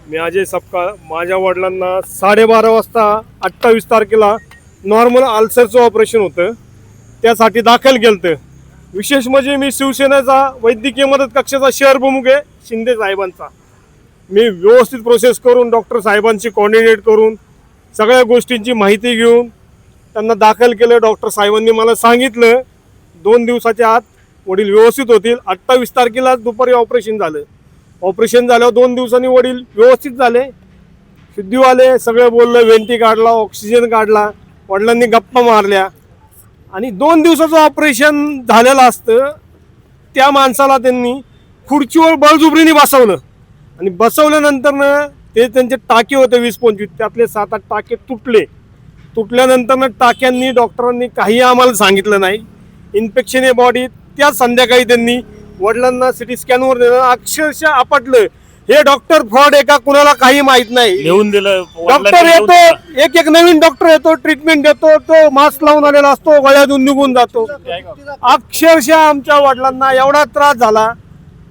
मी अजय सपकाळ. माझ्या वडिलांना 12:30 वाजता 28 तारखेला नॉर्मल अल्सरचं ऑपरेशन होतं, त्यासाठी दाखल केलं. विशेष म्हणजे मी शिवसेनेचा वैद्यकीय मदत कक्षाचा शहर प्रमुख आहे शिंदे साहेबांचा. मी व्यवस्थित प्रोसेस करून डॉक्टर साहेबांची कोऑर्डिनेट करून सगळ्या गोष्टींची माहिती घेऊन त्यांना दाखल केलं. डॉक्टर साहेबांनी मला सांगितलं 2 दिवसाच्या आत वडील व्यवस्थित होतील. 28 तारखेला दुपारी ऑपरेशन झालं. ऑपरेशन झाल्यावर 2 दिवसांनी वडील व्यवस्थित झाले, शुद्धी आले. सगळं बोललं, वेंटी काढला, ऑक्सिजन काढला, वडिलांनी गप्पा मारल्या. आणि 2 दिवसाचं ऑपरेशन झालेलं असतं त्या माणसाला त्यांनी खुर्चीवर बळजुबरीने बसवलं. आणि बसवल्यानंतरनं ते त्यांचे टाके होते 20-25, त्यातले 7-8 टाके तुटले. तुटल्यानंतरनं टाक्यांनी डॉक्टरांनी काही आम्हाला सांगितलं नाही. इन्फेक्शन आहे बॉडीत. त्या संध्याकाळी त्यांनी वडिलांना सिटी स्कॅनवर देणं अक्षरशः आपटलं. हे डॉक्टर फ्रॉड आहे का कुणाला काही माहित नाही. लिहून दिलं. डॉक्टर येतो, एक नवीन डॉक्टर येतो, ट्रीटमेंट देतो, तो मास्क लावून आलेला असतो, गळ्यातून निघून जातो. अक्षरशः आमच्या वडिलांना एवढा त्रास झाला.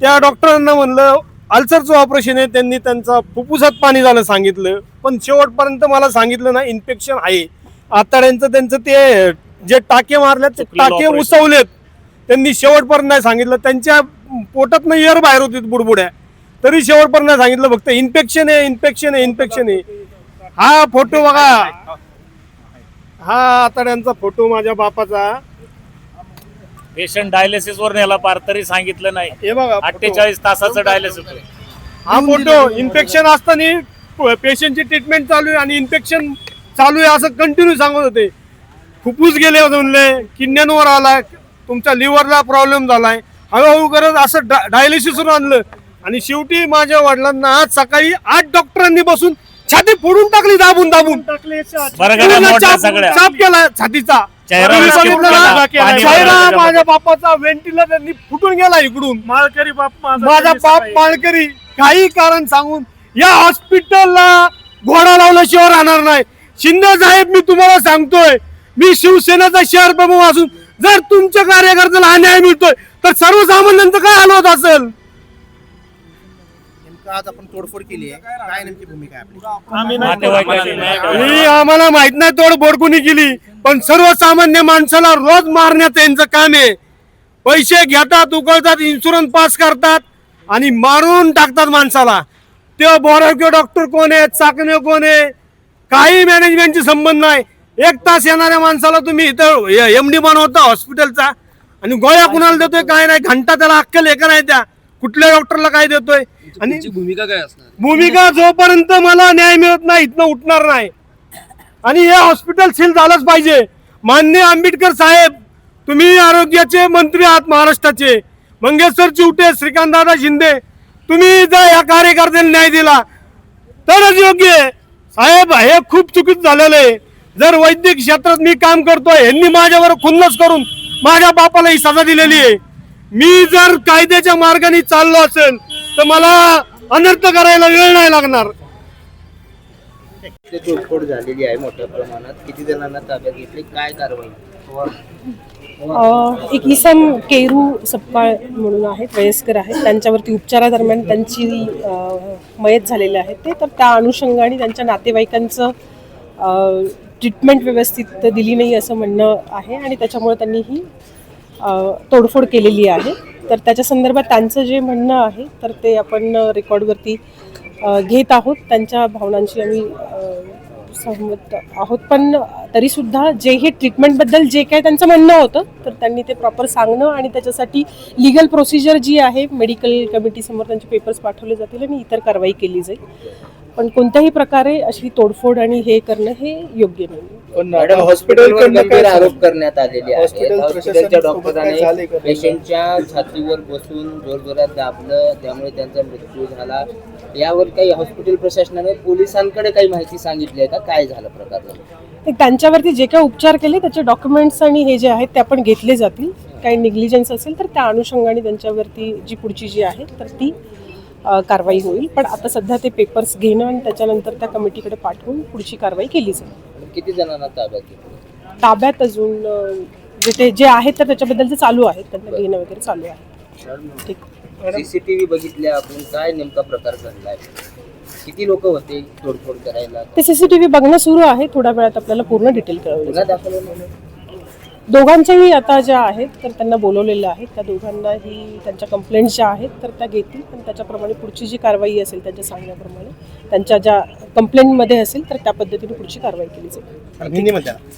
त्या डॉक्टरांना म्हणलं अल्सरचं ऑपरेशन आहे, त्यांनी त्यांचा फुफ्फुसात पाणी झालं सांगितलं, पण शेवटपर्यंत मला सांगितलं ना इन्फेक्शन आहे. आतड्यांचं त्यांचं ते जे टाके मारले ते टाके उसवलेत, त्यांनी शेवटपर्यंत नाही सांगितलं. त्यांच्या पोटातनं एअर बाहेर होती बुडबुड्या, तरी शेवटपर्यंत नाही सांगितलं. फक्त इन्फेक्शन आहे, इन्फेक्शन आहे, इन्फेक्शन आहे. हा फोटो बघा, हा आतड्यांचा फोटो माझ्या बापाचा. पेशंट डायलिसिस वर नेला पार तरी सांगितलं नाही. हे बघा 48 तासाचं डायलिसिस. हा फोटो. इन्फेक्शन असताना पेशंटची ट्रीटमेंट चालू आहे आणि इन्फेक्शन चालू आहे असं कंटिन्यू सांगत होते. फुफ्फुस गेले म्हणले, किडन्यांवर आलाय, तुमच्या लिव्हरला प्रॉब्लेम झालाय, हळूहळू करत असं डायलिसिसवर आणलं. आणि शेवटी माझ्या वडिलांना आज सकाळी 8 डॉक्टरांनी बसून छाती फोडून टाकली, दाबून दाबून चाप केला छातीचा. माझ्या बापाचा व्हेंटिलेटर त्यांनी फुटून गेला इकडून. माळकरी बाप, माझा बाप माळकरी. काही कारण सांगून या हॉस्पिटलला घोडा लावल्याशिवाय राहणार नाही. शिंदे साहेब, मी तुम्हाला सांगतोय, मी शिवसेनेचा शहर प्रमुख असून जर तुमच्या कार्यकर्त्याला अन्याय मिळतोय तर सर्वसामान्यांचं काय हाल होत असेल. आज आपण तोडफोड केली आहे, काय नेमकी भूमिका आहे आपली? आम्हाला माहित नाही तोडफोड कोणी केली, पण सर्वसामान्य माणसाला रोज मारण्याचं यांचं काम आहे. पैसे घेतात, उकळतात, इन्शुरन्स पास करतात आणि मारून टाकतात माणसाला. ते बोरावके डॉक्टर कोण आहे, चाकणे कोण आहे, काही मॅनेजमेंटची संबंध नाही. 1 तास येणाऱ्या माणसाला तुम्ही इथं एमडी बनवता हॉस्पिटलचा आणि गोळ्या कुणाला देतोय काय नाही. घंटा त्याला अक्कल एका नाही, त्या कुठल्या डॉक्टरला काय देतोय. आणि भूमिका काय असणार? भूमिका जोपर्यंत मला न्याय मिळत नाही इथनं उठणार नाही. आणि हे हॉस्पिटल सील झालंच पाहिजे. माननीय आंबेडकर साहेब, तुम्ही आरोग्याचे मंत्री आहात महाराष्ट्राचे. मंगेशर चिवटे, श्रीकांतदादा शिंदे, तुम्ही जर या कार्यकर्त्यांना न्याय दिला तरच योग्य आहे. साहेब, हे खूप चुकीचं झालेलं आहे. जर वैद्यकीय क्षेत्रात मी काम करतोय, यांनी माझ्यावर खुन्नस करून माझ्या बापाला ही सजा दिलेली आहे. मी जर कायद्याच्या मार्गाने चाललो असेल तर मला अनर्थ करायला वेळ नाही लागणार. तोडफोड झालेली आहे मोठ्या प्रमाणात. किती जणांना ताब्यात घेतले, काय कारवाई? एक इसम केरू सपकाळ म्हणून आहेत, वयस्कर आहेत. त्यांच्यावरती उपचारादरम्यान त्यांची मयत झालेली आहे ते. तर त्या अनुषंगाने त्यांच्या नातेवाईकांचं ट्रीटमेंट व्यवस्थित दिली नाही असं म्हणणं आहे आणि त्याच्यामुळे त्यांनी ही तोडफोड केलेली आहे. तर त्याच्या संदर्भात त्यांचं जे म्हणणं आहे तर ते आपण रेकॉर्डवरती घेत आहोत. त्यांच्या भावनांशी आम्ही सहमत आहोत, पण तरीसुद्धा जे हे ट्रीटमेंटबद्दल जे काय त्यांचं म्हणणं होतं तर त्यांनी ते प्रॉपर सांगणं आणि त्याच्यासाठी लिगल प्रोसिजर जी आहे मेडिकल कमिटीसमोर त्यांचे पेपर्स पाठवले जातील आणि इतर कारवाई केली जाईल. पण कोणत्याही प्रकारे अशी तोडफोड आणि हे करणं हे योग्य नाही. पण मॅडम, हॉस्पिटलवर गंभीर आरोप करण्यात आलेले आहेत. हॉस्पिटलच्या डॉक्टरांनी पेशंटच्या छातीवर बसून जोरजोरात दाबलं, त्यामुळे त्यांचा मृत्यू झाला. यावर काही हॉस्पिटल प्रशासनाने पोलिसांकडे काही माहिती सांगितली आहे का? काय झालं प्रकार? त्यांच्यावरती जे काही उपचार केले त्याचे डॉक्युमेंट्स आणि हे जे आहेत ते आपण घेतले जातील. काही निग्लिजन्स असेल तर त्या अनुषंगाने त्यांच्यावरती जी पुढची जी आहे तर ती कारवाई होईल. पण आता सध्या ते पेपर्स घेणं आणि त्याच्यानंतर त्या कमिटीकडे पाठवून पुढची कारवाई केली जाईल. किती जणांना ताब्यात घेतलं? ताब्यात अजून जे आहेत तर त्याच्याबद्दल ते चालू आहेत, त्यांना घेणं वगैरे चालू आहे. ठीक. CCTV बघितल्या आपण, काय नेमका प्रकार घडलाय? किती लोक होते तोडफोड करायला? ते CCTV बघणं सुरू आहे. थोड्या वेळात आपल्याला पूर्ण डिटेल कळवली गुन्हा जाईल. दाखल होणार? दोघांच्याही आता ज्या आहेत तर त्यांना बोलवलेलं आहे. त्या दोघांनाही त्यांच्या कंप्लेंट ज्या आहेत तर त्या घेतील आणि त्याच्याप्रमाणे पुढची जी कारवाई असेल त्यांच्या सांगण्याप्रमाणे त्यांच्या ज्या कंप्लेंटमध्ये असेल तर त्या पद्धतीने पुढची कारवाई केली जाईल.